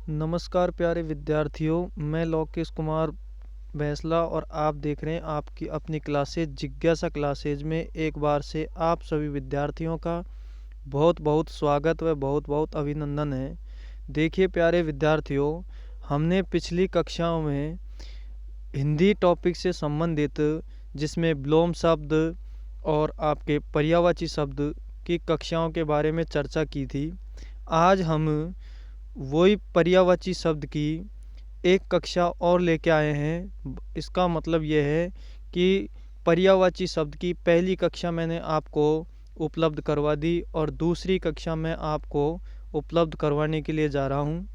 नमस्कार प्यारे विद्यार्थियों, मैं लोकेश कुमार बैंसला और आप देख रहे हैं आपकी अपनी क्लासेज जिज्ञासा क्लासेज में। एक बार से आप सभी विद्यार्थियों का बहुत बहुत स्वागत व बहुत बहुत अभिनंदन है। देखिए प्यारे विद्यार्थियों, हमने पिछली कक्षाओं में हिंदी टॉपिक से संबंधित जिसमें विलोम शब्द और आपके पर्यायवाची शब्द की कक्षाओं के बारे में चर्चा की थी। आज हम वही पर्यायवाची शब्द की एक कक्षा और लेके आए हैं। इसका मतलब यह है कि पर्यायवाची शब्द की पहली कक्षा मैंने आपको उपलब्ध करवा दी और दूसरी कक्षा मैं आपको उपलब्ध करवाने के लिए जा रहा हूँ।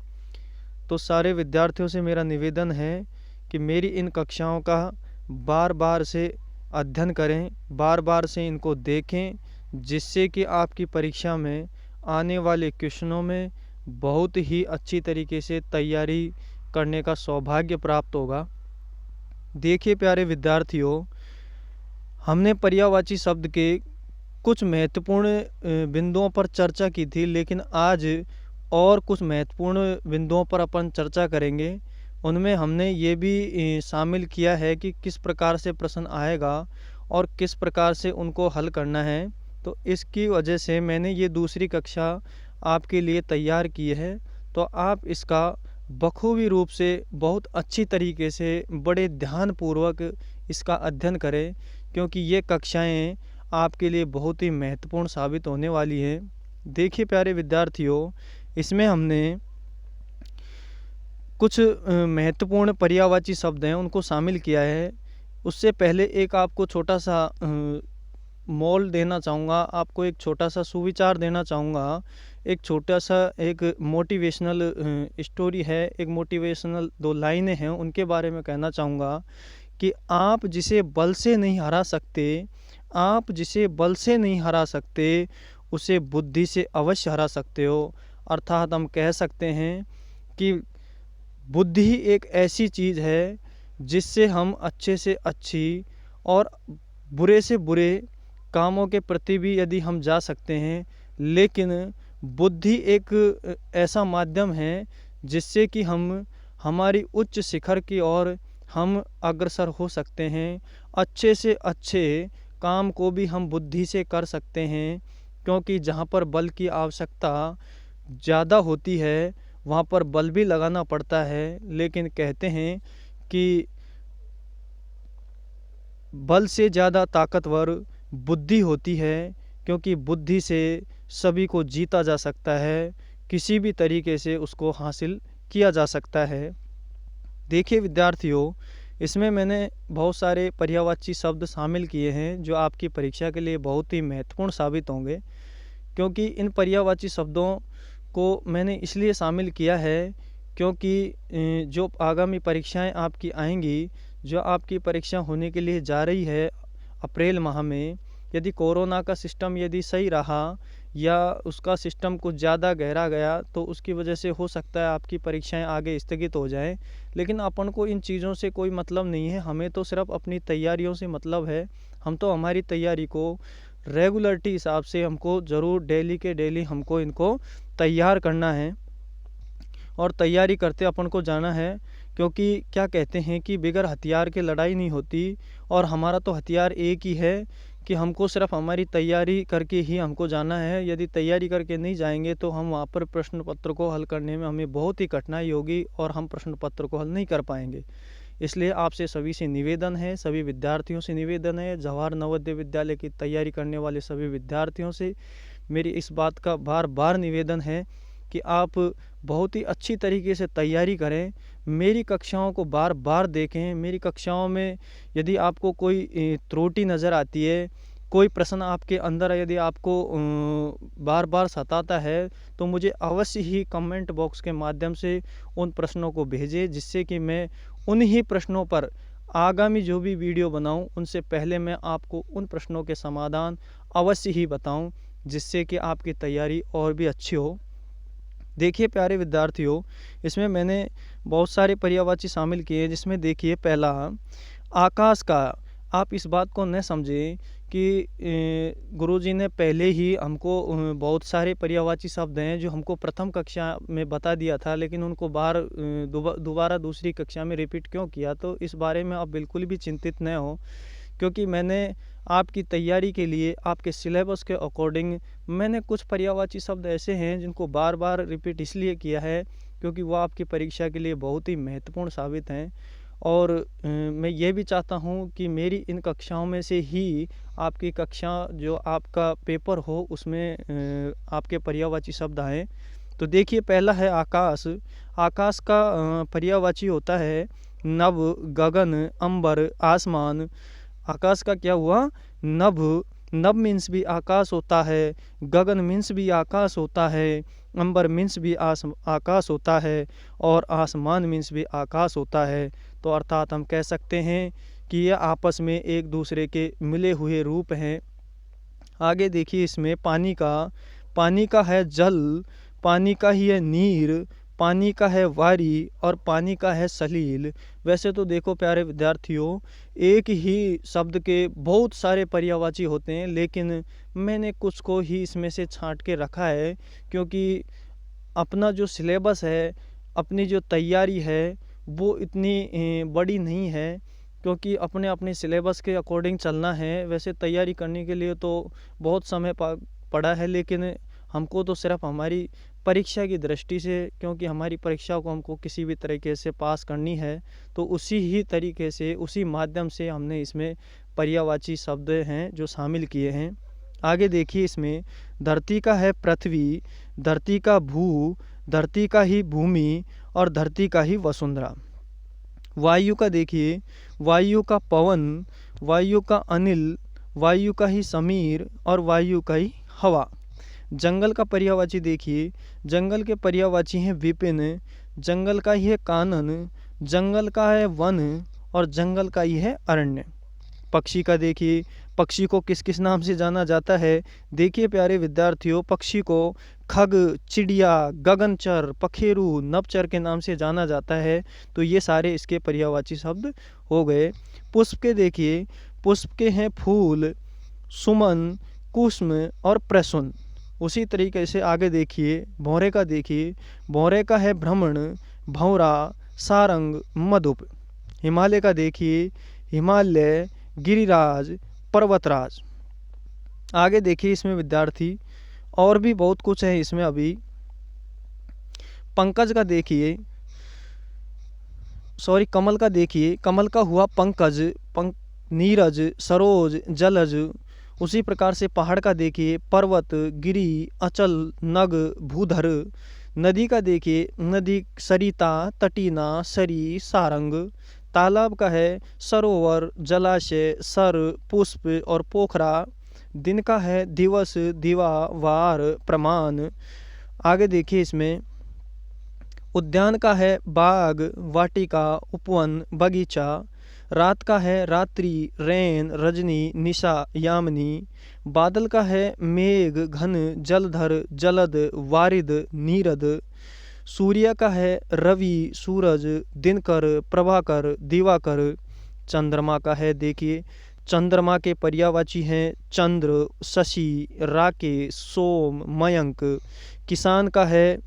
तो सारे विद्यार्थियों से मेरा निवेदन है कि मेरी इन कक्षाओं का बार बार से अध्ययन करें, बार बार से इनको देखें, जिससे कि आपकी परीक्षा में आने वाले क्वेश्चनों में बहुत ही अच्छी तरीके से तैयारी करने का सौभाग्य प्राप्त होगा। देखिए प्यारे विद्यार्थियों, हमने पर्यायवाची शब्द के कुछ महत्वपूर्ण बिंदुओं पर चर्चा की थी, लेकिन आज और कुछ महत्वपूर्ण बिंदुओं पर अपन चर्चा करेंगे। उनमें हमने ये भी शामिल किया है कि किस प्रकार से प्रश्न आएगा और किस प्रकार से उनको हल करना है। तो इसकी वजह से मैंने ये दूसरी कक्षा आपके लिए तैयार की है। तो आप इसका बखूबी रूप से बहुत अच्छी तरीके से बड़े ध्यानपूर्वक इसका अध्ययन करें, क्योंकि ये कक्षाएं आपके लिए बहुत ही महत्वपूर्ण साबित होने वाली हैं। देखिए प्यारे विद्यार्थियों, इसमें हमने कुछ महत्वपूर्ण पर्यायवाची शब्द हैं उनको शामिल किया है। उससे पहले एक आपको छोटा सा मोल देना चाहूँगा, आपको एक छोटा सा सुविचार देना चाहूँगा। एक छोटा सा एक मोटिवेशनल स्टोरी है, एक मोटिवेशनल 2 लाइनें हैं, उनके बारे में कहना चाहूँगा कि आप जिसे बल से नहीं हरा सकते, आप जिसे बल से नहीं हरा सकते, उसे बुद्धि से अवश्य हरा सकते हो। अर्थात हम कह सकते हैं कि बुद्धि एक ऐसी चीज़ है जिससे हम अच्छे से अच्छी और बुरे से बुरे कामों के प्रति भी यदि हम जा सकते हैं, लेकिन बुद्धि एक ऐसा माध्यम है जिससे कि हम हमारी उच्च शिखर की ओर हम अग्रसर हो सकते हैं। अच्छे से अच्छे काम को भी हम बुद्धि से कर सकते हैं, क्योंकि जहाँ पर बल की आवश्यकता ज़्यादा होती है वहाँ पर बल भी लगाना पड़ता है। लेकिन कहते हैं कि बल से ज़्यादा ताकतवर बुद्धि होती है, क्योंकि बुद्धि से सभी को जीता जा सकता है, किसी भी तरीके से उसको हासिल किया जा सकता है। देखिए विद्यार्थियों, इसमें मैंने बहुत सारे पर्यायवाची शब्द शामिल किए हैं जो आपकी परीक्षा के लिए बहुत ही महत्वपूर्ण साबित होंगे। क्योंकि इन पर्यायवाची शब्दों को मैंने इसलिए शामिल किया है क्योंकि जो आगामी परीक्षाएं आपकी आएंगी, जो आपकी परीक्षा होने के लिए जा रही है अप्रैल माह में, यदि कोरोना का सिस्टम यदि सही रहा या उसका सिस्टम कुछ ज़्यादा गहरा गया तो उसकी वजह से हो सकता है आपकी परीक्षाएं आगे स्थगित हो जाएं। लेकिन अपन को इन चीज़ों से कोई मतलब नहीं है, हमें तो सिर्फ अपनी तैयारियों से मतलब है। हम तो हमारी तैयारी को रेगुलरिटी हिसाब से हमको ज़रूर डेली के डेली हमको इनको तैयार करना है और तैयारी करते अपन को जाना है। क्योंकि क्या कहते हैं कि बगैर हथियार के लड़ाई नहीं होती, और हमारा तो हथियार एक ही है कि हमको सिर्फ हमारी तैयारी करके ही हमको जाना है। यदि तैयारी करके नहीं जाएंगे तो हम वहाँ पर प्रश्न पत्र को हल करने में हमें बहुत ही कठिनाई होगी और हम प्रश्न पत्र को हल नहीं कर पाएंगे। इसलिए आपसे सभी से निवेदन है, सभी विद्यार्थियों से निवेदन है, जवाहर नवोदय विद्यालय की तैयारी करने वाले सभी विद्यार्थियों से मेरी इस बात का बार बार निवेदन है कि आप बहुत ही अच्छी तरीके से तैयारी करें, मेरी कक्षाओं को बार बार देखें। मेरी कक्षाओं में यदि आपको कोई त्रुटि नज़र आती है, कोई प्रश्न आपके अंदर यदि आपको बार बार सताता है, तो मुझे अवश्य ही कमेंट बॉक्स के माध्यम से उन प्रश्नों को भेजें, जिससे कि मैं उन्हीं प्रश्नों पर आगामी जो भी वीडियो बनाऊं उनसे पहले मैं आपको उन प्रश्नों के समाधान अवश्य ही बताऊं, जिससे कि आपकी तैयारी और भी अच्छी हो। देखिए प्यारे विद्यार्थियों, इसमें मैंने बहुत सारे पर्यायवाची शामिल किए, जिसमें देखिए पहला आकाश का। आप इस बात को न समझें कि गुरुजी ने पहले ही हमको बहुत सारे पर्यायवाची शब्द हैं जो हमको प्रथम कक्षा में बता दिया था, लेकिन उनको दोबारा दूसरी कक्षा में रिपीट क्यों किया। तो इस बारे में आप बिल्कुल भी चिंतित न हो, क्योंकि मैंने आपकी तैयारी के लिए आपके सिलेबस के अकॉर्डिंग मैंने कुछ पर्यायवाची शब्द ऐसे हैं जिनको बार बार रिपीट इसलिए किया है क्योंकि वो आपकी परीक्षा के लिए बहुत ही महत्वपूर्ण साबित हैं। और मैं ये भी चाहता हूँ कि मेरी इन कक्षाओं में से ही आपकी कक्षा जो आपका पेपर हो उसमें आपके पर्यायवाची शब्द आएँ। तो देखिए, पहला है आकाश। आकाश का पर्यायवाची होता है नभ, गगन, अंबर, आसमान। आकाश का क्या हुआ? नभ। नभ मीन्स भी आकाश होता है, गगन मीन्स भी आकाश होता है, अंबर मीन्स भी आकाश होता है, और आसमान मीन्स भी आकाश होता है। तो अर्थात हम कह सकते हैं कि ये आपस में एक दूसरे के मिले हुए रूप हैं। आगे देखिए, इसमें पानी का है जल, पानी का ही है नीर, पानी का है वारी, और पानी का है सलील। वैसे तो देखो प्यारे विद्यार्थियों, एक ही शब्द के बहुत सारे पर्यायवाची होते हैं, लेकिन मैंने कुछ को ही इसमें से छांट के रखा है, क्योंकि अपना जो सिलेबस है, अपनी जो तैयारी है, वो इतनी बड़ी नहीं है, क्योंकि अपने अपने सिलेबस के अकॉर्डिंग चलना है। वैसे तैयारी करने के लिए तो बहुत समय पड़ा है, लेकिन हमको तो सिर्फ हमारी परीक्षा की दृष्टि से, क्योंकि हमारी परीक्षा को हमको किसी भी तरीके से पास करनी है, तो उसी ही तरीके से, उसी माध्यम से हमने इसमें पर्यायवाची शब्द हैं जो शामिल किए हैं। आगे देखिए, इसमें धरती का है पृथ्वी, धरती का भू, धरती का ही भूमि, और धरती का ही वसुंधरा। वायु का देखिए, वायु का पवन, वायु का अनिल, वायु का ही समीर, और वायु का ही हवा। जंगल का पर्यायवाची देखिए, जंगल के पर्यायवाची हैं विपिन, जंगल का ही है कानन, जंगल का है वन, और जंगल का ही है अरण्य। पक्षी का देखिए, पक्षी को किस किस नाम से जाना जाता है? देखिए प्यारे विद्यार्थियों, पक्षी को खग, चिड़िया, गगनचर, पखेरु, नभचर के नाम से जाना जाता है। तो ये सारे इसके पर्यायवाची शब्द हो गए। पुष्प के देखिए, पुष्प के हैं फूल, सुमन, कुसुम, और प्रसून। उसी तरीके से आगे देखिए, भौरे का देखिए, भौरे का है भ्रमण, भौरा, सारंग, मधुप। हिमालय का देखिए, हिमालय, गिरिराज, पर्वतराज। आगे देखिए, इसमें विद्यार्थी और भी बहुत कुछ है इसमें अभी। पंकज का देखिए, कमल का देखिए, कमल का हुआ पंकज, नीरज, सरोज, जलज। उसी प्रकार से पहाड़ का देखिए, पर्वत, गिरि, अचल, नग, भूधर। नदी का देखिए, नदी, सरिता, तटीना, सरी, सारंग। तालाब का है सरोवर, जलाशय, सर, पुष्प, और पोखरा। दिन का है दिवस, दिवा, वार, प्रमाण। आगे देखिए, इसमें उद्यान का है बाग, वाटिका, उपवन, बगीचा। रात का है रात्रि, रैन, रजनी, निशा, यामिनी। बादल का है मेघ, घन, जलधर, जलद, वारिद, नीरद। सूर्य का है रवि, सूरज, दिनकर, प्रभाकर, दिवाकर। चंद्रमा का है देखिए, चंद्रमा के पर्यायवाची हैं चंद्र, शशि, राकेश, सोम, मयंक। किसान का है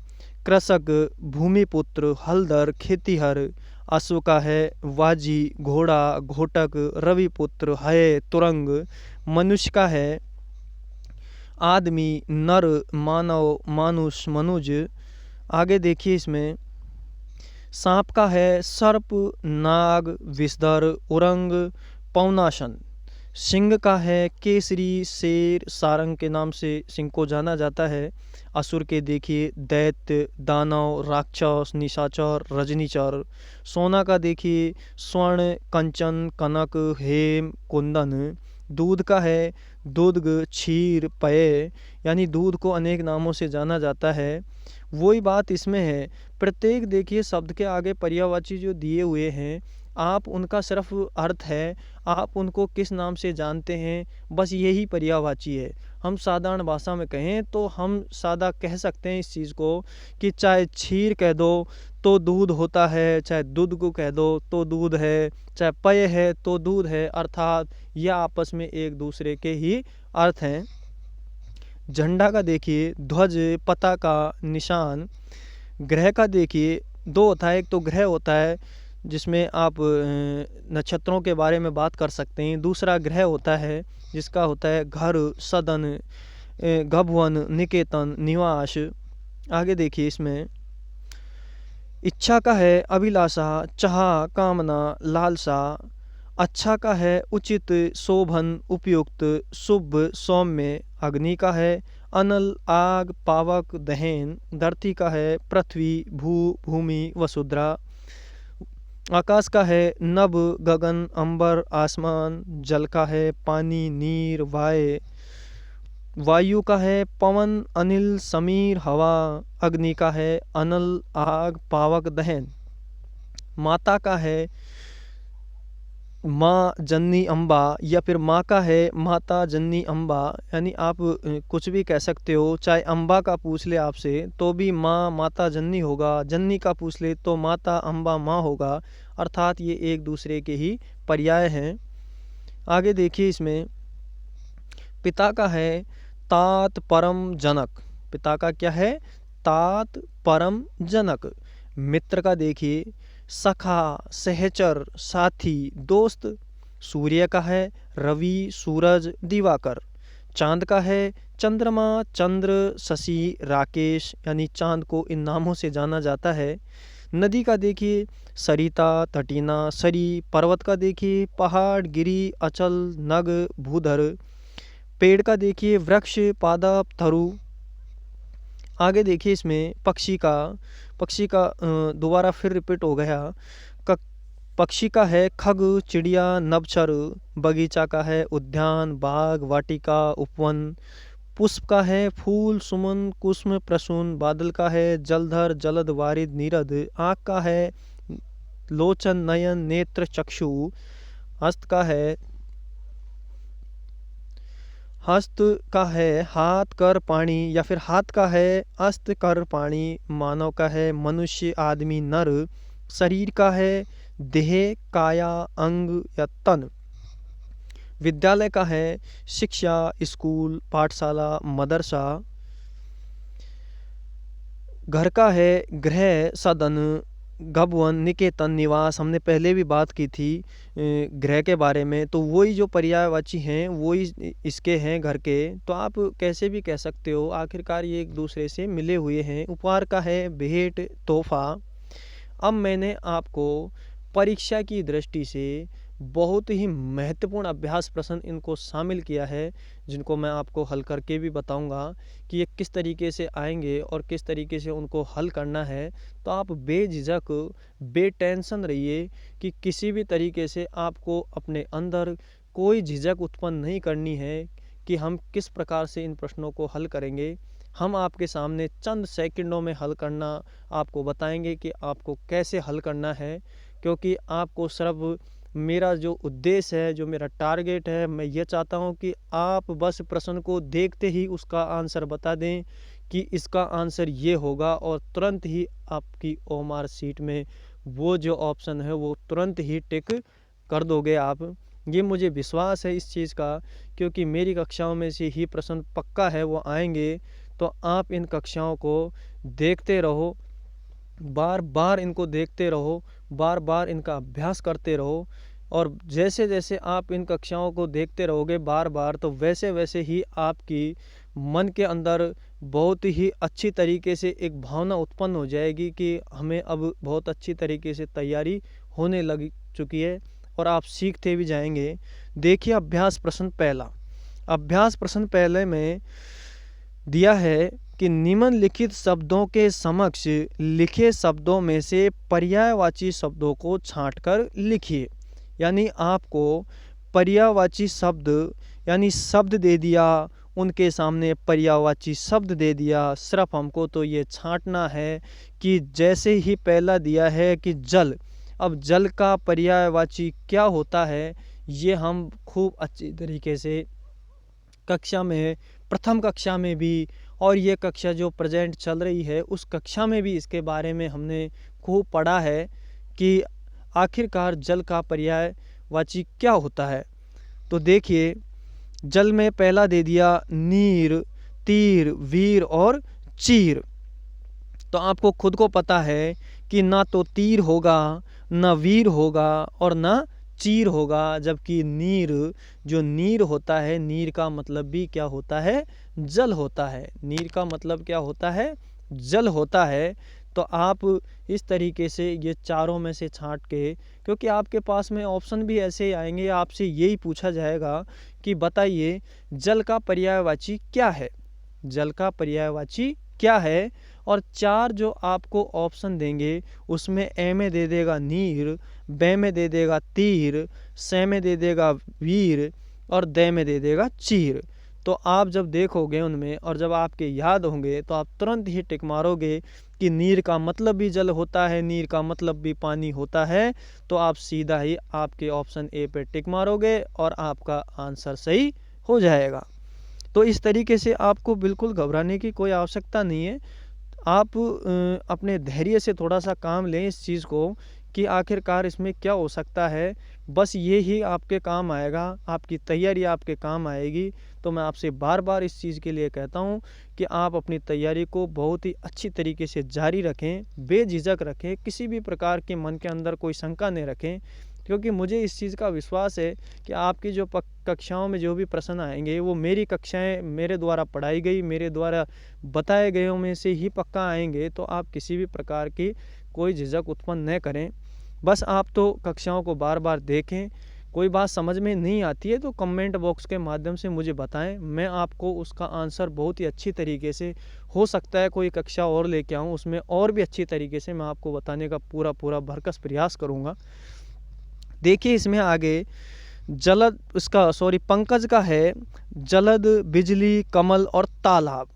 कृषक, भूमिपुत्र, हलदर, खेतीहर। अश्व का है वाजी, घोड़ा, घोटक, रविपुत्र, है, तुरंग। मनुष्य का है आदमी, नर, मानव, मानुष, मनुज। आगे देखिए, इसमें सांप का है सर्प, नाग, विषधर, उरंग, पवनाशन। सिंह का है केसरी, शेर, सारंग के नाम से सिंह को जाना जाता है। असुर के देखिए दैत्य, दानव, राक्षस, निशाचर, रजनीचर। सोना का देखिए स्वर्ण, कंचन, कनक, हेम, कुंदन। दूध का है दुर्ग, क्षीर, पेय, यानी दूध को अनेक नामों से जाना जाता है। वही बात इसमें है, प्रत्येक देखिए शब्द के आगे पर्यायवाची जो दिए हुए हैं, आप उनका सिर्फ अर्थ है, आप उनको किस नाम से जानते हैं, बस यही पर्यायवाची है। हम साधारण भाषा में कहें तो हम सादा कह सकते हैं इस चीज़ को कि चाहे क्षीर कह दो तो दूध होता है, चाहे दूध को कह दो तो दूध है, चाहे पेय है तो दूध है, अर्थात यह आपस में एक दूसरे के ही अर्थ हैं। झंडा का देखिए ध्वज, पताका, निशान। ग्रह का देखिए दो होता है, एक तो ग्रह होता है जिसमें आप नक्षत्रों के बारे में बात कर सकते हैं, दूसरा ग्रह होता है जिसका होता है घर, सदन, गभवन, निकेतन, निवास। आगे देखिए इसमें इच्छा का है अभिलाषा, चाह, कामना, लालसा। अच्छा का है उचित, शोभन, उपयुक्त, शुभ, सौम्य। अग्नि का है अनल, आग, पावक, दहन। धरती का है पृथ्वी, भू, भूमि, वसुंधरा। आकाश का है नभ, गगन, अंबर, आसमान। जल का है पानी, नीर, वाय। वायु का है पवन, अनिल, समीर, हवा। अग्नि का है अनल, आग, पावक, दहन। माता का है माँ, जननी, अम्बा, या फिर माँ का है माता, जननी, अम्बा। यानी आप कुछ भी कह सकते हो, चाहे अम्बा का पूछ ले आपसे तो भी माँ, माता, जननी होगा, जननी का पूछ ले तो माता, अम्बा, माँ होगा, अर्थात ये एक दूसरे के ही पर्याय हैं। आगे देखिए इसमें पिता का है तात, परम, जनक। पिता का क्या है? तात, परम, जनक। मित्र का देखिए सखा, सहचर, साथी, दोस्त। सूर्य का है रवि, सूरज, दिवाकर। चांद का है चंद्रमा, चंद्र, शशि, राकेश, यानी चांद को इन नामों से जाना जाता है। नदी का देखिए सरिता, तटीना, सरी। पर्वत का देखिए पहाड़, गिरी, अचल, नग, भूधर। पेड़ का देखिए वृक्ष, पादप, थरु। आगे देखिए इसमें पक्षी का दोबारा फिर रिपीट हो गया। पक्षी का है खग, चिड़िया, नभचर। बगीचा का है उद्यान, बाग, वाटिका, उपवन। पुष्प का है फूल, सुमन, कुसुम, प्रसून। बादल का है जलधर, जलद, वारिद, नीरद। आँख का है लोचन, नयन, नेत्र, चक्षु। हस्त का है हाथ, कर, पाणी, या फिर हाथ का है अस्त, कर, पाणी। मानव का है मनुष्य, आदमी, नर। शरीर का है देह, काया, अंग या तन। विद्यालय का है शिक्षा, स्कूल, पाठशाला, मदरसा। घर का है गृह, सदन, गभवन, निकेतन, निवास। हमने पहले भी बात की थी गृह के बारे में, तो वही जो पर्यायवाची हैं वही इसके हैं घर के, तो आप कैसे भी कह सकते हो, आखिरकार ये एक दूसरे से मिले हुए हैं। उपहार का है भेंट, तोहफा। अब मैंने आपको परीक्षा की दृष्टि से बहुत ही महत्वपूर्ण अभ्यास प्रश्न इनको शामिल किया है, जिनको मैं आपको हल करके भी बताऊंगा कि ये किस तरीके से आएंगे और किस तरीके से उनको हल करना है। तो आप बेझिझक, बेटेंशन रहिए कि किसी भी तरीके से आपको अपने अंदर कोई झिझक उत्पन्न नहीं करनी है कि हम किस प्रकार से इन प्रश्नों को हल करेंगे। हम आपके सामने चंद सेकंडों में हल करना आपको बताएंगे कि आपको कैसे हल करना है, क्योंकि आपको सिर्फ मेरा जो उद्देश्य है, जो मेरा टारगेट है, मैं ये चाहता हूँ कि आप बस प्रश्न को देखते ही उसका आंसर बता दें कि इसका आंसर ये होगा, और तुरंत ही आपकी ओएमआर शीट में वो जो ऑप्शन है वो तुरंत ही टिक कर दोगे आप। ये मुझे विश्वास है इस चीज़ का, क्योंकि मेरी कक्षाओं में से ही प्रश्न पक्का है वो आएंगे। तो आप इन कक्षाओं को देखते रहो, बार बार इनको देखते रहो, बार बार इनका अभ्यास करते रहो, और जैसे जैसे आप इन कक्षाओं को देखते रहोगे बार बार, तो वैसे वैसे ही आपकी मन के अंदर बहुत ही अच्छी तरीके से एक भावना उत्पन्न हो जाएगी कि हमें अब बहुत अच्छी तरीके से तैयारी होने लग चुकी है, और आप सीखते भी जाएंगे। देखिए अभ्यास प्रश्न पहला। अभ्यास प्रश्न पहले में दिया है कि निम्नलिखित शब्दों के समक्ष लिखे शब्दों में से पर्यायवाची शब्दों को छांटकर लिखिए। यानी आपको पर्यायवाची शब्द, यानी शब्द दे दिया, उनके सामने पर्यायवाची शब्द दे दिया, सिर्फ हमको तो ये छांटना है कि जैसे ही पहला दिया है कि जल, अब जल का पर्यायवाची क्या होता है ये हम खूब अच्छी तरीके से कक्षा में, प्रथम कक्षा में भी और ये कक्षा जो प्रेजेंट चल रही है उस कक्षा में भी इसके बारे में हमने खूब पढ़ा है कि आखिरकार जल का पर्यायवाची क्या होता है। तो देखिए, जल में पहला दे दिया नीर, तीर, वीर और चीर। तो आपको खुद को पता है कि ना तो तीर होगा, ना वीर होगा और ना चीर होगा, जबकि नीर, जो नीर होता है, नीर का मतलब भी क्या होता है, जल होता है। नीर का मतलब क्या होता है, जल होता है। तो आप इस तरीके से ये चारों में से छांट के, क्योंकि आपके पास में ऑप्शन भी ऐसे आएंगे, आपसे यही पूछा जाएगा कि बताइए जल का पर्यायवाची क्या है, जल का पर्यायवाची क्या है। और चार जो आपको ऑप्शन देंगे उसमें ए में दे देगा नीर, बे में दे देगा तीर, से में दे देगा वीर और दे में दे देगा चीर। तो आप जब देखोगे उनमें और जब आपके याद होंगे तो आप तुरंत ही टिक मारोगे कि नीर का मतलब भी जल होता है, नीर का मतलब भी पानी होता है। तो आप सीधा ही आपके ऑप्शन ए पे टिक मारोगे और आपका आंसर सही हो जाएगा। तो इस तरीके से आपको बिल्कुल घबराने की कोई आवश्यकता नहीं है। आप अपने धैर्य से थोड़ा सा काम लें इस चीज़ को कि आखिरकार इसमें क्या हो सकता है। बस ये ही आपके काम आएगा, आपकी तैयारी आपके काम आएगी। तो मैं आपसे बार बार इस चीज़ के लिए कहता हूँ कि आप अपनी तैयारी को बहुत ही अच्छी तरीके से जारी रखें, बेझिझक रखें, किसी भी प्रकार के मन के अंदर कोई शंका नहीं रखें, क्योंकि मुझे इस चीज़ का विश्वास है कि आपकी जो कक्षाओं में जो भी प्रश्न आएंगे वो मेरी कक्षाएं मेरे द्वारा पढ़ाई गई, मेरे द्वारा बताए गए में से ही पक्का आएंगे। तो आप किसी भी प्रकार की कोई झिझक उत्पन्न न करें। बस आप तो कक्षाओं को बार बार देखें। कोई बात समझ में नहीं आती है तो कमेंट बॉक्स के माध्यम से मुझे बताएं, मैं आपको उसका आंसर बहुत ही अच्छी तरीके से, हो सकता है कोई कक्षा और लेके आऊँ उसमें और भी अच्छी तरीके से मैं आपको बताने का पूरा भरकस प्रयास करूँगा। देखिए इसमें आगे जलद, पंकज का है जलद, बिजली, कमल और तालाब।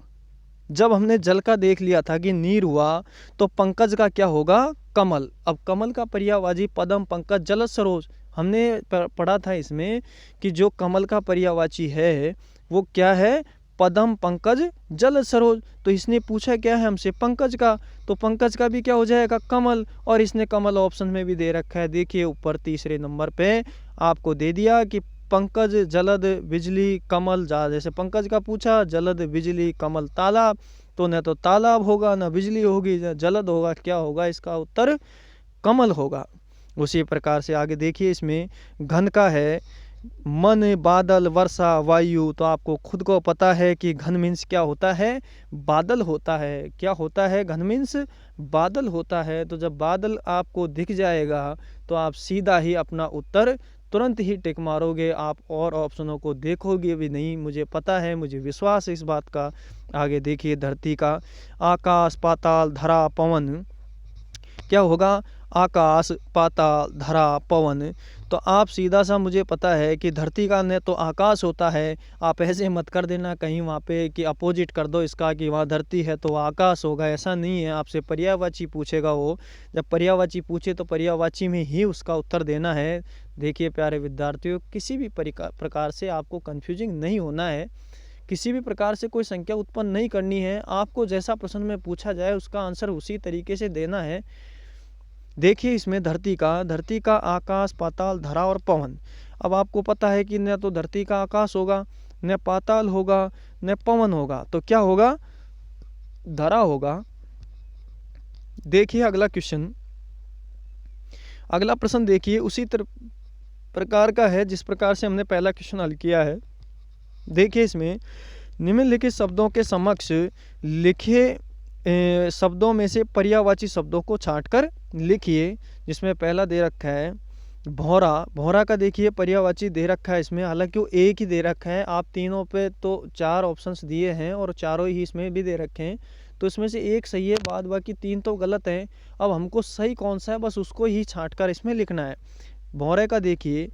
जब हमने जल का देख लिया था कि नीर हुआ, तो पंकज का क्या होगा, कमल। अब कमल का पर्यायवाची पदम, पंकज, जलद, सरोज। हमने पढ़ा था इसमें कि जो कमल का पर्यायवाची है वो क्या है, पदम, पंकज, जलद, सरोज। तो इसने पूछा क्या है हमसे, पंकज का, तो पंकज का भी क्या हो जाएगा, कमल। और इसने कमल ऑप्शन में भी दे रखा है। देखिए ऊपर तीसरे नंबर पे आपको दे दिया कि पंकज, जलद, बिजली, कमल। जैसे पंकज का पूछा, जलद, बिजली, कमल, तालाब। तो न तो तालाब होगा, न बिजली होगी, न जलद होगा, क्या होगा, इसका उत्तर कमल होगा। उसी प्रकार से आगे देखिए इसमें घन का है मन, बादल, वर्षा, वायु। तो आपको खुद को पता है कि घन मीन्स क्या होता है, बादल होता है। क्या होता है, घन मीन्स बादल होता है। तो जब बादल आपको दिख जाएगा तो आप सीधा ही अपना उत्तर तुरंत ही टिक मारोगे, आप और ऑप्शनों को देखोगे भी नहीं। मुझे पता है, मुझे विश्वास है इस बात का। आगे देखिए धरती का, आकाश, पाताल, धरा, पवन। क्या होगा, आकाश, पाताल, धरा, पवन। तो आप सीधा सा, मुझे पता है कि धरती का न तो आकाश होता है, आप ऐसे मत कर देना कहीं वहाँ पे कि अपोजिट कर दो इसका कि वहाँ धरती है तो आकाश होगा, ऐसा नहीं है। आपसे पर्यायवाची पूछेगा वो, जब पर्यायवाची पूछे तो पर्यायवाची में ही उसका उत्तर देना है। देखिए प्यारे विद्यार्थियों, किसी भी प्रकार से आपको कन्फ्यूजिंग नहीं होना है, किसी भी प्रकार से कोई संख्या उत्पन्न नहीं करनी है। आपको जैसा प्रश्न में पूछा जाए उसका आंसर उसी तरीके से देना है। देखिए इसमें धरती का आकाश, पाताल, धरा और पवन। अब आपको पता है कि न तो धरती का आकाश होगा, न पाताल होगा, न पवन होगा, तो क्या होगा, धरा होगा। देखिए अगला क्वेश्चन, अगला प्रश्न देखिए उसी प्रकार का है जिस प्रकार से हमने पहला क्वेश्चन हल किया है। देखिए इसमें निम्नलिखित शब्दों के समक्ष लिखे शब्दों में से पर्यायवाची शब्दों को छांटकर लिखिए। जिसमें पहला दे रखा है भौरा। भौरा का देखिए पर्यायवाची दे रखा है इसमें, हालांकि वो एक ही दे रखा है। आप तीनों पे तो 4 ऑप्शंस दिए हैं और चारों ही इसमें भी दे रखे हैं, तो इसमें से एक सही है, बाद बाकी 3 तो गलत हैं। अब हमको सही कौन सा है बस उसको ही छांटकर इसमें लिखना है। भौरे का देखिए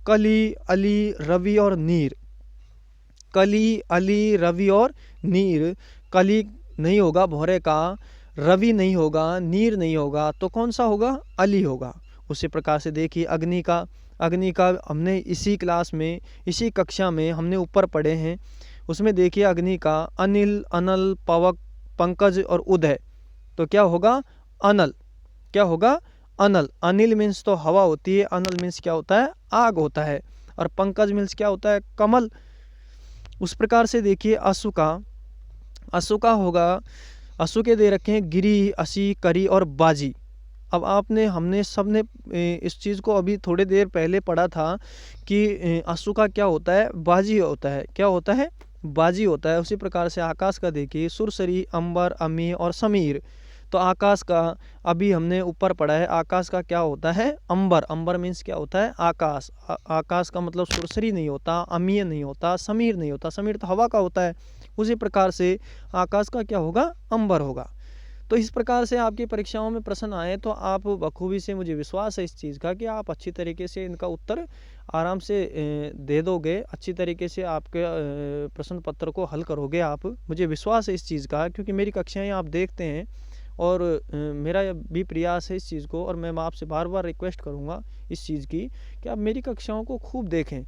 कली, अली, रवि और नीर। कली, अली, रवि और नीर। कली नहीं होगा भौरे का, रवि नहीं होगा, नीर नहीं होगा, तो कौन सा होगा, अली होगा। उसी प्रकार से देखिए अग्नि का हमने इसी क्लास में, इसी कक्षा में हमने ऊपर पढ़े हैं। उसमें देखिए अग्नि का अनिल, अनल, पवक, पंकज और उदय, तो क्या होगा अनल। क्या होगा अनल। अनिल मीन्स तो हवा होती है, अनल मीन्स क्या होता है आग होता है, और पंकज मीन्स क्या होता है कमल। उस प्रकार से देखिए अश्व का होगा, अश्व के दे रखे हैं गिरी, असी, करी और बाजी। अब हमने सबने इस चीज़ को अभी थोड़े देर पहले पढ़ा था कि अश्व का क्या होता है बाजी होता है। क्या होता है बाजी होता है। उसी प्रकार से आकाश का देखिए सुरसरी, अंबर, अमी और समीर। तो आकाश का अभी हमने ऊपर पढ़ा है, आकाश का क्या होता है अंबर। अंबर मीन्स क्या होता है आकाश। आकाश का मतलब सुरसरी नहीं होता, अमीय नहीं होता, समीर नहीं होता। समीर तो हवा का होता है। उसी प्रकार से आकाश का क्या होगा अंबर होगा। तो इस प्रकार से आपकी परीक्षाओं में प्रश्न आए तो आप बखूबी से, मुझे विश्वास है इस चीज़ का कि आप अच्छी तरीके से इनका उत्तर आराम से दे दोगे, अच्छी तरीके से आपके प्रश्न पत्र को हल करोगे आप। मुझे विश्वास है इस चीज़ का, क्योंकि मेरी कक्षाएं आप देखते हैं और मेरा भी प्रयास है इस चीज़ को, और मैं आपसे बार बार रिक्वेस्ट करूँगा इस चीज़ की कि आप मेरी कक्षाओं को खूब देखें।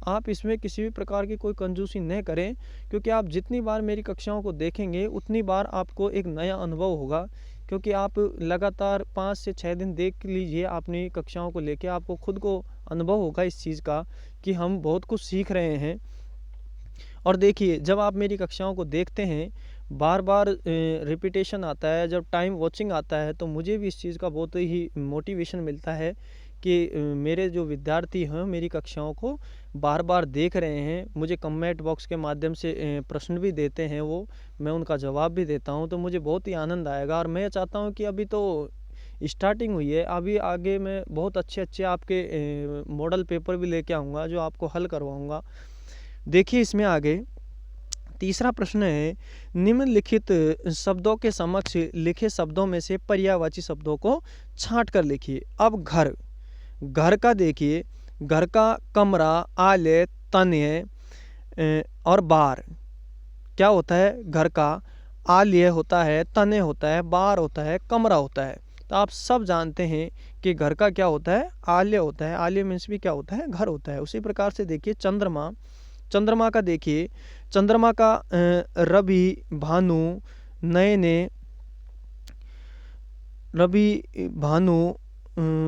आप इसमें किसी भी प्रकार की कोई कंजूसी न करें, क्योंकि आप जितनी बार मेरी कक्षाओं को देखेंगे उतनी बार आपको एक नया अनुभव होगा। क्योंकि आप लगातार 5 से 6 दिन देख लीजिए अपनी कक्षाओं को लेके, आपको खुद को अनुभव होगा इस चीज़ का कि हम बहुत कुछ सीख रहे हैं। और देखिए जब आप मेरी कक्षाओं को देखते हैं, बार बार रिपीटेशन आता है, जब टाइम वॉचिंग आता है, तो मुझे भी इस चीज़ का बहुत ही मोटिवेशन मिलता है कि मेरे जो विद्यार्थी हैं मेरी कक्षाओं को बार बार देख रहे हैं। मुझे कमेंट बॉक्स के माध्यम से प्रश्न भी देते हैं, वो मैं उनका जवाब भी देता हूं, तो मुझे बहुत ही आनंद आएगा। और मैं चाहता हूं कि अभी तो स्टार्टिंग हुई है, अभी आगे मैं बहुत अच्छे आपके मॉडल पेपर भी लेके आऊँगा जो आपको हल करवाऊँगा। देखिए इसमें आगे तीसरा प्रश्न है, निम्नलिखित शब्दों के समक्ष लिखे शब्दों में से पर्यायवाची शब्दों को छांट कर लिखिए। अब घर का देखिए, घर का कमरा, आलय, तनय और बार। क्या होता है घर का आलय होता है, तनय होता है, बार होता है, कमरा होता है। तो आप सब जानते हैं कि घर का क्या होता है आलय होता है। आलय मीन्स भी क्या होता है घर होता है। उसी प्रकार से देखिए चंद्रमा का देखिए, चंद्रमा का रवि, भानु, नयने, रवि, भानु,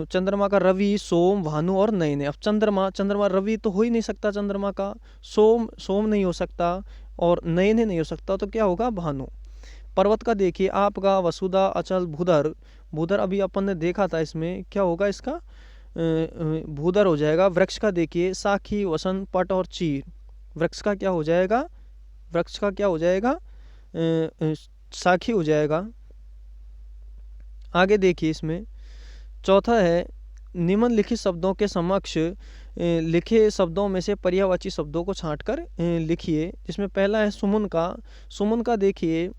चंद्रमा का रवि, सोम, भानु और नयने। अब चंद्रमा रवि तो हो ही नहीं सकता, चंद्रमा का सोम नहीं हो सकता और नयने नहीं हो सकता, तो क्या होगा भानु। पर्वत का देखिए आपका वसुधा, अचल, भूधर अभी अपन ने देखा था, इसमें क्या होगा इसका भूधर हो जाएगा। वृक्ष का देखिए साखी, वसंत, पट और चीर। वृक्ष का क्या हो जाएगा साखी हो जाएगा। आगे देखिए इसमें चौथा है, निम्नलिखित शब्दों के समक्ष लिखे शब्दों में से पर्यायवाची शब्दों को छांटकर लिखिए। जिसमें पहला है सुमन का देखिए,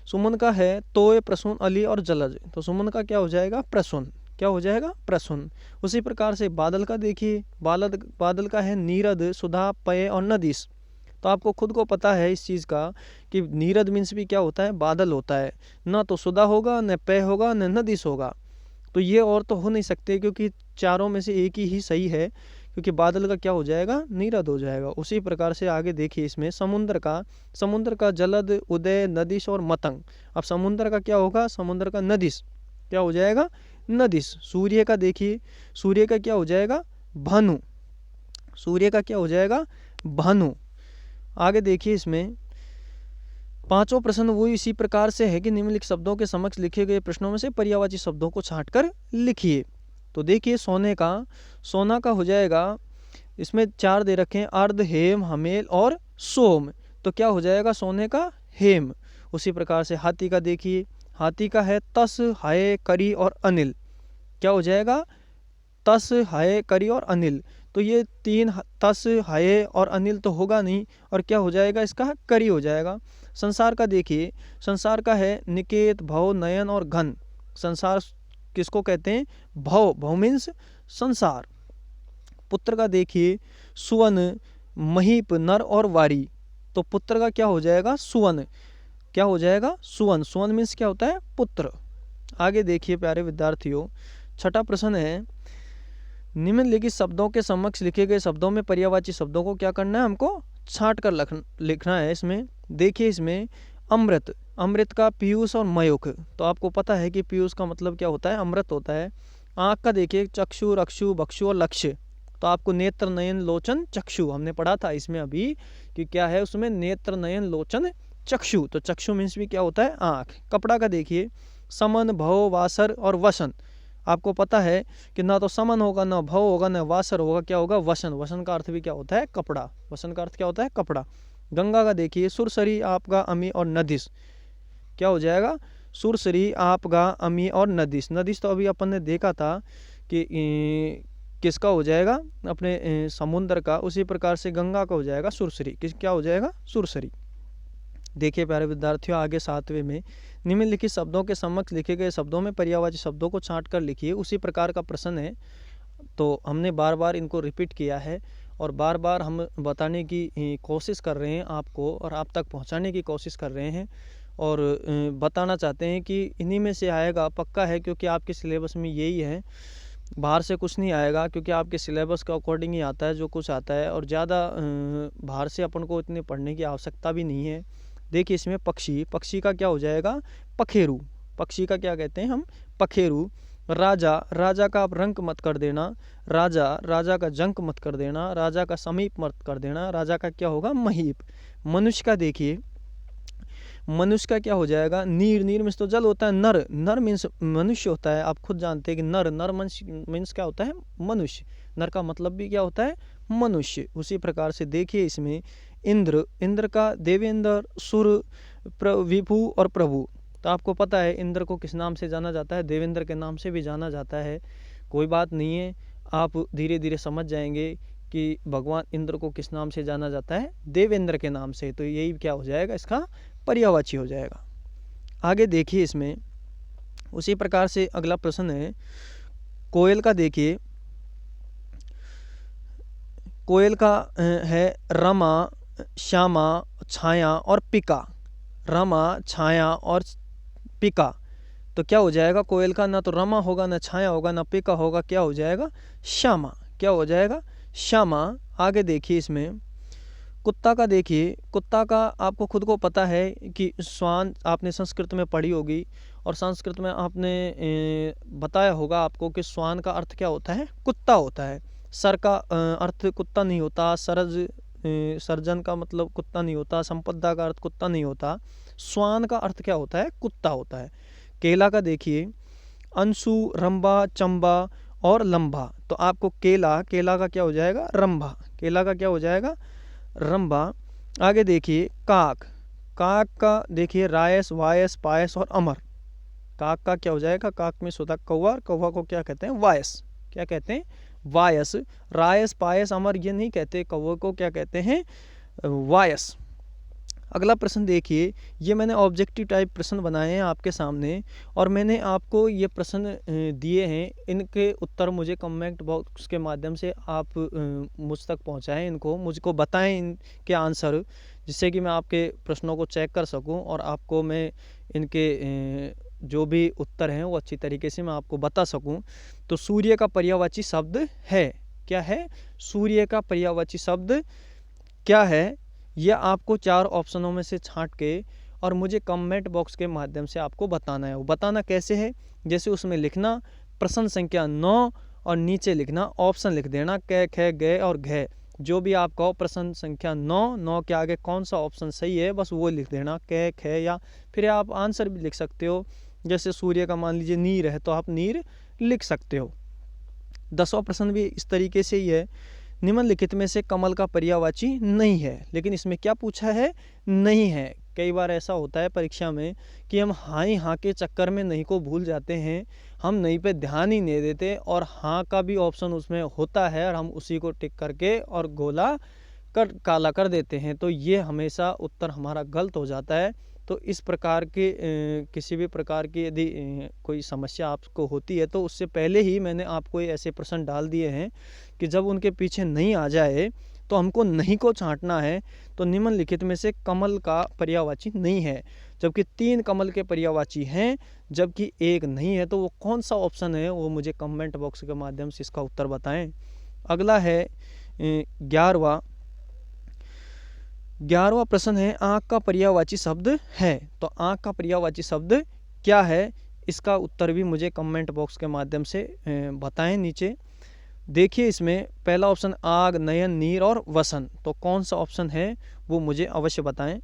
सुमन का है तोय, प्रसून, अली और जलज। तो सुमन का क्या हो जाएगा प्रसून। क्या हो जाएगा प्रसून। उसी प्रकार से बादल का देखिए, बादल का है नीरद, सुधा, पय और नदीस। तो आपको खुद को पता है इस चीज़ का कि नीरद मीन्स भी क्या होता है बादल होता है, ना तो सुधा होगा, न पय होगा, न नदीस होगा। तो ये और तो हो नहीं सकते, क्योंकि चारों में से एक ही सही है, क्योंकि बादल का क्या हो जाएगा नीरद हो जाएगा। उसी प्रकार से आगे देखिए इसमें समुद्र का जलद, उदय, नदिश और मतंग। अब समुद्र का क्या होगा समुद्र का नदिश। क्या हो जाएगा नदिश। सूर्य का देखिए, सूर्य का क्या हो जाएगा भानु। सूर्य का क्या हो जाएगा भानु। आगे देखिए इसमें पांचों प्रश्न वो इसी प्रकार से है कि निम्नलिखित शब्दों के समक्ष लिखे गए प्रश्नों में से पर्यायवाची शब्दों को छांटकर लिखिए। तो देखिए सोना का हो जाएगा, इसमें 4 दे रखे हैं अर्ध, हेम, हमेल और सोम। तो क्या हो जाएगा सोने का हेम। उसी प्रकार से हाथी का देखिए, हाथी का है तस, हाय, करी और अनिल। क्या हो जाएगा तस, हाय, करी और अनिल। तो ये 3 तस, हाय और अनिल तो होगा नहीं, और क्या हो जाएगा इसका करी हो जाएगा। संसार का देखिए, संसार का है निकेत, भव, नयन और घन। संसार किसको कहते हैं भव मीन्स संसार। पुत्र का देखिए सुवन, महीप, नर और वारी। तो पुत्र का क्या हो जाएगा सुवन। क्या हो जाएगा सुवन मीन्स क्या होता है पुत्र। आगे देखिए प्यारे विद्यार्थियों, छठा प्रश्न है, निम्नलिखित शब्दों के समक्ष लिखे गए शब्दों में पर्यायवाची शब्दों को क्या करना है हमको छांट कर लिखना है इसमें। देखिए इसमें अमृत, अमृत का पीयूष और मयूख, तो आपको पता है कि पीयूष का मतलब क्या होता है, अमृत होता है। आँख का देखिए चक्षु, रक्षु, भक्षु और लक्ष्य, तो आपको नेत्र, नयन, लोचन, चक्षु हमने पढ़ा था इसमें अभी कि क्या है उसमें, नेत्र, नयन, लोचन, चक्षु। तो चक्षु मीन्स भी क्या होता है, आँख। कपड़ा का देखिए समन, भव, वासर और वसन। आपको पता है कि ना तो समन होगा, ना भव होगा, ना वासर होगा, क्या होगा, वसन। वसन का अर्थ भी क्या होता है, कपड़ा। वसन का अर्थ क्या होता है, कपड़ा। गंगा का देखिए सुरसरी, आपगा, अमी और नदिस, क्या हो जाएगा, सुरसरी, आपगा, अमी और नदिस। नदिस तो अभी अपन ने देखा था कि किसका हो जाएगा, अपने समुद्र का। उसी प्रकार से गंगा का हो जाएगा सुरसरी, किस क्या हो जाएगा, सुरसरी। देखिए प्यारे विद्यार्थियों, आगे 7वें में निम्नलिखित शब्दों के समक्ष लिखे गए शब्दों में पर्यायवाची शब्दों को छांट कर लिखिए। उसी प्रकार का प्रश्न है, तो हमने बार बार इनको रिपीट किया है और बार बार हम बताने की कोशिश कर रहे हैं आपको, और आप तक पहुंचाने की कोशिश कर रहे हैं और बताना चाहते हैं कि इन्हीं में से आएगा, पक्का है, क्योंकि आपके सिलेबस में यही है। बाहर से कुछ नहीं आएगा, क्योंकि आपके सिलेबस के अकॉर्डिंग ही आता है जो कुछ आता है, और ज़्यादा बाहर से अपन को इतने पढ़ने की आवश्यकता भी नहीं है। देखिए इसमें पक्षी, पक्षी का क्या हो जाएगा, पखेरु। पक्षी का क्या कहते हैं हम, पखेरु। राजा, राजा का आप रंक मत कर देना, राजा, राजा का जंक मत कर देना, राजा का समीप मत कर देना, राजा का क्या होगा, महीप। मनुष्य का देखिए, मनुष्य का क्या हो जाएगा, नीर। नीर मीन्स तो जल होता है। नर, नर मीन्स मनुष्य होता है। आप खुद जानते हैं कि नर, नर मीन्स क्या होता है, मनुष्य। नर का मतलब भी क्या होता है, मनुष्य। उसी प्रकार से देखिए इसमें इंद्र, इंद्र का देवेंद्र, सुर, विभु और प्रभु। तो आपको पता है इंद्र को किस नाम से जाना जाता है, देवेंद्र के नाम से भी जाना जाता है। कोई बात नहीं है, आप धीरे धीरे समझ जाएंगे कि भगवान इंद्र को किस नाम से जाना जाता है, देवेंद्र के नाम से। तो यही क्या हो जाएगा, इसका पर्यायवाची हो जाएगा। आगे देखिए इसमें उसी प्रकार से अगला प्रश्न है, कोयल का देखिए, कोयल का है रमा, श्यामा, छाया और पिका। रमा, छाया और पिका, तो क्या हो जाएगा, कोयल का ना तो रमा होगा, ना छाया होगा, ना पिका होगा, क्या हो जाएगा, श्यामा। क्या हो जाएगा, श्यामा। आगे देखिए इसमें कुत्ता का देखिए, कुत्ता का आपको खुद को पता है कि श्वान आपने संस्कृत में पढ़ी होगी, और संस्कृत में आपने बताया होगा आपको कि श्वान का अर्थ क्या होता है, कुत्ता होता है। सर का अर्थ कुत्ता नहीं होता, सरज, सर्जन का मतलब कुत्ता नहीं होता, संपदा का अर्थ कुत्ता नहीं होता। श्वान का अर्थ क्या होता है, कुत्ता होता है। केला का देखिए अंशु, रंबा, चंबा और लंबा, तो आपको केला, केला का क्या हो जाएगा, रंभा। केला का क्या हो जाएगा, रंभा। आगे देखिए काक, काक का देखिए रायस, वायस, पायस और अमर। काक का क्या हो जाएगा, काक में होता कौवा, कौवा को क्या कहते हैं, वायस। क्या कहते हैं, वायस। रायस, पायस, अमर ये नहीं कहते, कौवे को क्या कहते हैं, वायस। अगला प्रश्न देखिए, ये मैंने ऑब्जेक्टिव टाइप प्रश्न बनाए हैं आपके सामने, और मैंने आपको ये प्रश्न दिए हैं। इनके उत्तर मुझे कमेंट बॉक्स के माध्यम से आप मुझ तक पहुंचाएं, इनको मुझको बताएं इनके आंसर, जिससे कि मैं आपके प्रश्नों को चेक कर सकूं और आपको मैं इनके जो भी उत्तर हैं वो अच्छी तरीके से मैं आपको बता सकूं। तो सूर्य का पर्यायवाची शब्द है, क्या है, सूर्य का पर्यायवाची शब्द क्या है, यह आपको 4 ऑप्शनों में से छांट के और मुझे कमेंट बॉक्स के माध्यम से आपको बताना है। वो बताना कैसे है, जैसे उसमें लिखना प्रश्न संख्या 9 और नीचे लिखना ऑप्शन लिख देना, क, ख, ग और घ। जो भी आप कहो प्रश्न संख्या 9 के आगे कौन सा ऑप्शन सही है बस वो लिख देना, क, ख, या फिर आप आंसर भी लिख सकते हो। जैसे सूर्य का मान लीजिए नीर है तो आप नीर लिख सकते हो। 10वां प्रश्न भी इस तरीके से ही है, निम्नलिखित में से कमल का पर्यायवाची नहीं है। लेकिन इसमें क्या पूछा है, नहीं है। कई बार ऐसा होता है परीक्षा में कि हम हाँ ही हाँ के चक्कर में नहीं को भूल जाते हैं, हम नहीं पे ध्यान ही नहीं देते और हाँ का भी ऑप्शन उसमें होता है और हम उसी को टिक करके और गोला कर काला कर देते हैं, तो ये हमेशा उत्तर हमारा गलत हो जाता है। तो इस प्रकार के किसी भी प्रकार की यदि कोई समस्या आपको होती है तो उससे पहले ही मैंने आपको ऐसे प्रश्न डाल दिए हैं कि जब उनके पीछे नहीं आ जाए तो हमको नहीं को छांटना है। तो निम्नलिखित में से कमल का पर्यायवाची नहीं है, जबकि 3 कमल के पर्यायवाची हैं जबकि 1 नहीं है। तो वो कौन सा ऑप्शन है वो मुझे कमेंट बॉक्स के माध्यम से इसका उत्तर बताएं। अगला है 11वां, 11वां प्रश्न है, आँख का पर्यायवाची शब्द है। तो आँख का पर्यायवाची शब्द क्या है, इसका उत्तर भी मुझे कमेंट बॉक्स के माध्यम से बताएं नीचे। देखिए इसमें पहला ऑप्शन आग, नयन, नीर और वसन, तो कौन सा ऑप्शन है वो मुझे अवश्य बताएं।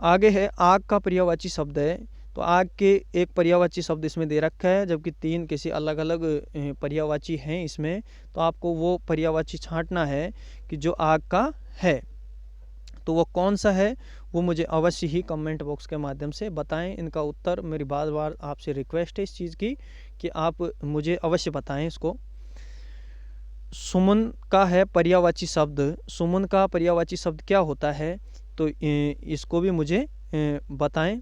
आगे है, आग का पर्यायवाची शब्द है। तो आग के एक पर्यायवाची शब्द इसमें दे रखा है, जबकि 3 किसी अलग अलग पर्यायवाची हैं इसमें। तो आपको वो पर्यायवाची छांटना है कि जो आग का है, तो वो कौन सा है वो मुझे अवश्य ही कमेंट बॉक्स के माध्यम से बताएं। इनका उत्तर मेरी बार बार आपसे रिक्वेस्ट है इस चीज़ की कि आप मुझे अवश्य बताएं इसको। सुमन का है पर्यायवाची शब्द, सुमन का पर्यायवाची शब्द क्या होता है, तो इसको भी मुझे बताएं।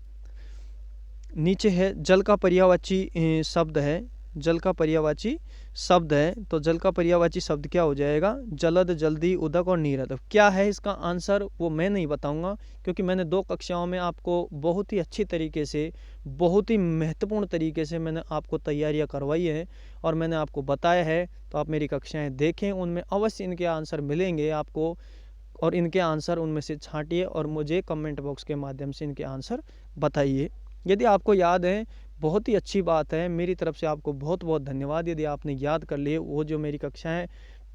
नीचे है, जल का पर्यायवाची शब्द है, जल का पर्यायवाची शब्द है। तो जल का पर्यायवाची शब्द क्या हो जाएगा, जलद, जल्दी, उदक और नीरद। क्या है इसका आंसर वो मैं नहीं बताऊंगा, क्योंकि मैंने 2 कक्षाओं में आपको बहुत ही अच्छी तरीके से, बहुत ही महत्वपूर्ण तरीके से मैंने आपको तैयारियां करवाई है और मैंने आपको बताया है। तो आप मेरी कक्षाएं देखें, उनमें अवश्य इनके आंसर मिलेंगे आपको, और इनके आंसर उनमें से छांटिए और मुझे कमेंट बॉक्स के माध्यम से इनके आंसर बताइए। यदि आपको याद है, बहुत ही अच्छी बात है, मेरी तरफ से आपको बहुत बहुत धन्यवाद। यदि आपने याद कर लिए, वो जो मेरी कक्षाएं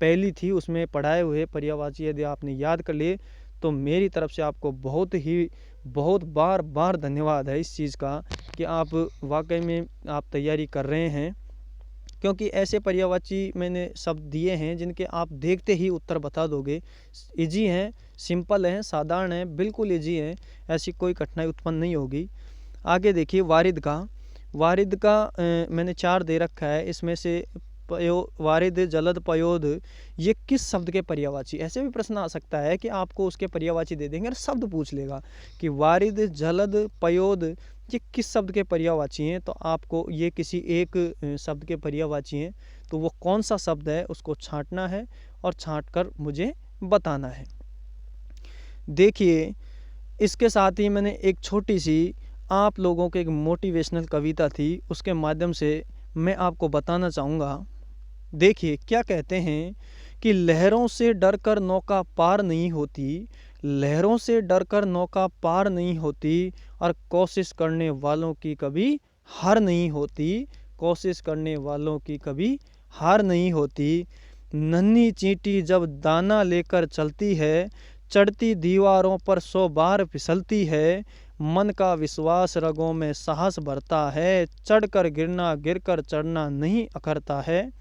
पहली थी उसमें पढ़ाए हुए पर्यायवाची यदि आपने याद कर लिए, तो मेरी तरफ से आपको बहुत बार बार धन्यवाद है इस चीज़ का कि आप वाकई में आप तैयारी कर रहे हैं। क्योंकि ऐसे पर्यायवाची मैंने शब्द दिए हैं जिनके आप देखते ही उत्तर बता दोगे। इजी हैं, सिंपल हैं, साधारण हैं, बिल्कुल इजी हैं, ऐसी कोई कठिनाई उत्पन्न नहीं होगी। आगे देखिए, वारिद का, वारिद का मैंने 4 दे रखा है, इसमें से वारिद, जलद, पयोद, ये किस शब्द के पर्यायवाची। ऐसे भी प्रश्न आ सकता है कि आपको उसके पर्यायवाची दे देंगे और शब्द पूछ लेगा कि वारिद, जलद, पयोद ये किस शब्द के पर्यायवाची हैं। तो आपको ये किसी एक शब्द के पर्यायवाची हैं, तो वो कौन सा शब्द है उसको छांटना है और छांट कर मुझे बताना है। देखिए इसके साथ ही मैंने एक छोटी सी आप लोगों को एक मोटिवेशनल कविता थी, उसके माध्यम से मैं आपको बताना चाहूँगा। देखिए क्या कहते हैं कि लहरों से डरकर नौका पार नहीं होती, लहरों से डरकर नौका पार नहीं होती, और कोशिश करने वालों की कभी हार नहीं होती, कोशिश करने वालों की कभी हार नहीं होती। नन्ही चींटी जब दाना लेकर चलती है, चढ़ती दीवारों पर 100 बार फिसलती है, मन का विश्वास रगों में साहस भरता है, चढ़कर गिरना गिरकर चढ़ना नहीं अखरता है,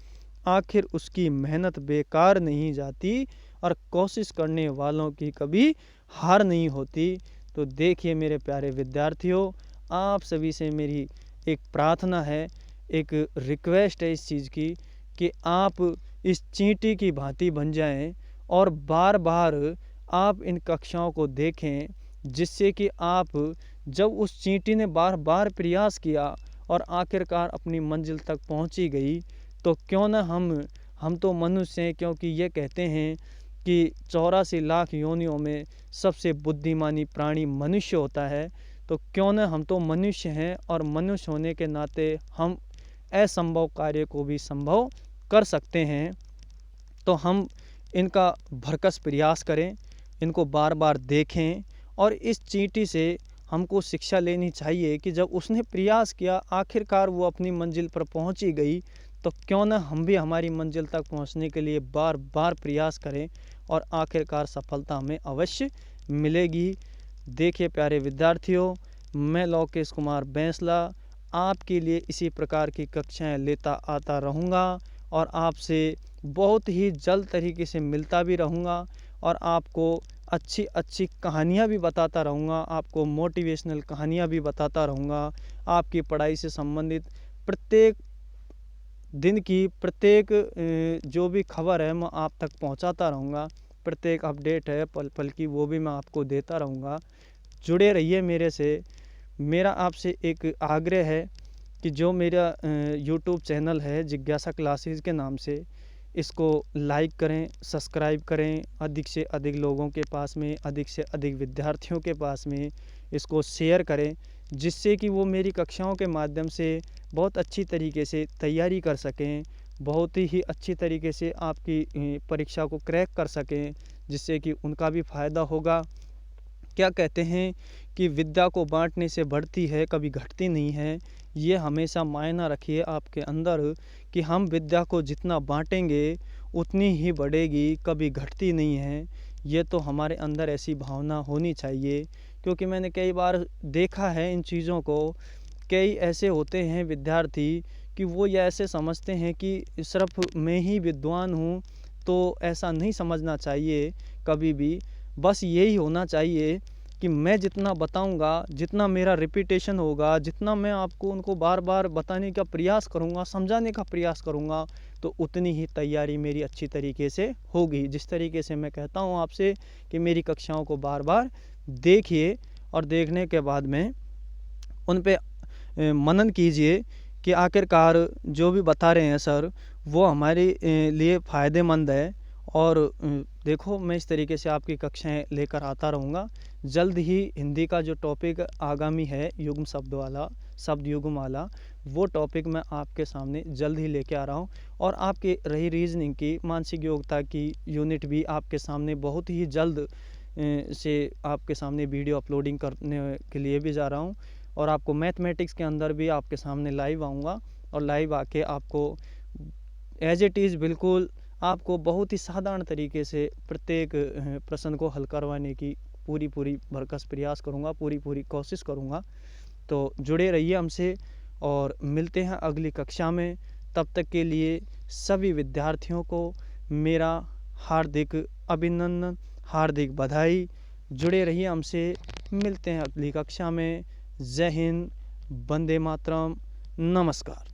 आखिर उसकी मेहनत बेकार नहीं जाती, और कोशिश करने वालों की कभी हार नहीं होती। तो देखिए मेरे प्यारे विद्यार्थियों, आप सभी से मेरी एक प्रार्थना है, एक रिक्वेस्ट है इस चीज़ की कि आप इस चींटी की भांति बन जाएं और बार बार आप इन कक्षाओं को देखें, जिससे कि आप जब उस चींटी ने बार बार प्रयास किया और आखिरकार अपनी मंजिल तक पहुंची गई, तो क्यों ना हम तो मनुष्य हैं, क्योंकि ये कहते हैं कि 84 लाख योनियों में सबसे बुद्धिमानी प्राणी मनुष्य होता है। तो क्यों ना हम तो मनुष्य हैं, और मनुष्य होने के नाते हम असंभव कार्य को भी संभव कर सकते हैं। तो हम इनका भरकस प्रयास करें, इनको बार बार देखें, और इस चींटी से हमको शिक्षा लेनी चाहिए कि जब उसने प्रयास किया, आखिरकार वो अपनी मंजिल पर पहुंची गई, तो क्यों ना हम भी हमारी मंजिल तक पहुंचने के लिए बार बार प्रयास करें, और आखिरकार सफलता हमें अवश्य मिलेगी। देखिए प्यारे विद्यार्थियों, मैं लोकेश कुमार बैंसला आपके लिए इसी प्रकार की कक्षाएं लेता आता रहूँगा, और आपसे बहुत ही जल्द तरीके से मिलता भी रहूँगा, और आपको अच्छी अच्छी कहानियाँ भी बताता रहूँगा, आपको मोटिवेशनल कहानियाँ भी बताता रहूँगा। आपकी पढ़ाई से संबंधित प्रत्येक दिन की प्रत्येक जो भी खबर है मैं आप तक पहुंचाता रहूँगा, प्रत्येक अपडेट है पल पल की वो भी मैं आपको देता रहूँगा। जुड़े रहिए मेरे से। मेरा आपसे एक आग्रह है कि जो मेरा यूट्यूब चैनल है जिज्ञासा क्लासेस के नाम से, इसको लाइक करें, सब्सक्राइब करें, अधिक से अधिक लोगों के पास में, अधिक से अधिक विद्यार्थियों के पास में इसको शेयर करें, जिससे कि वो मेरी कक्षाओं के माध्यम से बहुत अच्छी तरीके से तैयारी कर सकें, बहुत ही अच्छी तरीके से आपकी परीक्षा को क्रैक कर सकें, जिससे कि उनका भी फ़ायदा होगा। क्या कहते हैं कि विद्या को बांटने से बढ़ती है, कभी घटती नहीं है। ये हमेशा मायना रखिए आपके अंदर कि हम विद्या को जितना बांटेंगे उतनी ही बढ़ेगी, कभी घटती नहीं है। ये तो हमारे अंदर ऐसी भावना होनी चाहिए, क्योंकि मैंने कई बार देखा है इन चीज़ों को। कई ऐसे होते हैं विद्यार्थी कि वो ये ऐसे समझते हैं कि सिर्फ मैं ही विद्वान हूँ, तो ऐसा नहीं समझना चाहिए कभी भी। बस यही होना चाहिए कि मैं जितना बताऊंगा, जितना मेरा रिपीटेशन होगा, जितना मैं आपको उनको बार बार बताने का प्रयास करूंगा, समझाने का प्रयास करूंगा, तो उतनी ही तैयारी मेरी अच्छी तरीके से होगी। जिस तरीके से मैं कहता हूं आपसे कि मेरी कक्षाओं को बार बार देखिए और देखने के बाद में उन पे मनन कीजिए कि आखिरकार जो भी बता रहे हैं सर वो हमारे लिए फ़ायदेमंद है। और देखो, मैं इस तरीके से आपकी कक्षाएं लेकर आता रहूँगा। जल्द ही हिंदी का जो टॉपिक आगामी है युग्म शब्द वाला, शब्द युग्म वाला, वो टॉपिक मैं आपके सामने जल्द ही लेके आ रहा हूँ। और आपकी रही रीजनिंग की, मानसिक योग्यता की यूनिट भी आपके सामने बहुत ही जल्द से आपके सामने वीडियो अपलोडिंग करने के लिए भी जा रहा हूँ। और आपको मैथमेटिक्स के अंदर भी आपके सामने लाइव आऊँगा, और लाइव आके आपको एज इट इज़ बिल्कुल आपको बहुत ही साधारण तरीके से प्रत्येक प्रश्न को हल करवाने की पूरी भरकस प्रयास करूँगा, पूरी कोशिश करूँगा। तो जुड़े रहिए हमसे और मिलते हैं अगली कक्षा में। तब तक के लिए सभी विद्यार्थियों को मेरा हार्दिक अभिनंदन, हार्दिक बधाई। जुड़े रहिए हमसे, मिलते हैं अगली कक्षा में। जय हिंद, वंदे मातरम, नमस्कार।